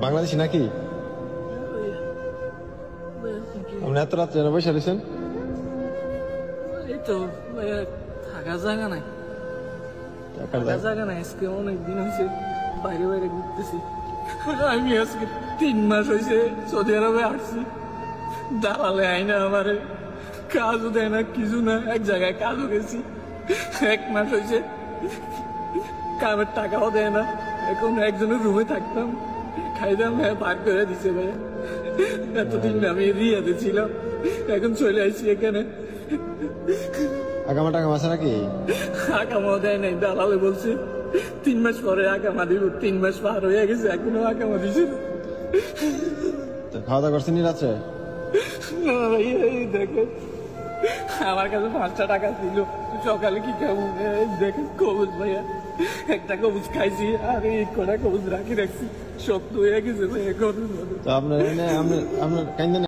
বাংলাদেশি নাকি? আপনি এত রাত্রে বসে রয়েছেন? এই তো থাকার জায়গা নাই, থাকার জায়গা নাই। আজকে অনেকদিন হয়েছে বাইরে বাইরে ঘুরতেছি। আমি আজকে 3 মাস হয়েছে সৌদি আরবে আসছি। দালালে আইনা আমার কাজও দেয় না, কিছু না। এক জায়গায় কাজও গেছি, 1 মাস হয়েছে কামের টাকাও দেয় না। এখন একজনের রুমে থাকতাম, খাইতাম, হ্যাঁ বার করে দিছে ভাইয়া। এতদিন আমি রিয়াতে ছিলাম, এখন চলে আসছি এখানে। আগামা টাকা আছে নাকি? আকামাও দেয় নাই, দালালে বলছে 3 মাস পরে আকামা দিব। 3 মাস পার হয়ে গেছে, এখনো আকামা দিছে না। খাওয়া দাওয়া করছেন রাত্রে? না ভাইয়া, এই দেখেন আমার কাছে 5টা টাকা ছিল, সকালে কি খাবো? দেখেন কবুজ ভাইয়া, একটা কবুজ খাইছি আর এই কটা কবুজ রাখি রাখছি, সব তো হয়ে গেছে ভাইয়া। আপনার কাইন্দেন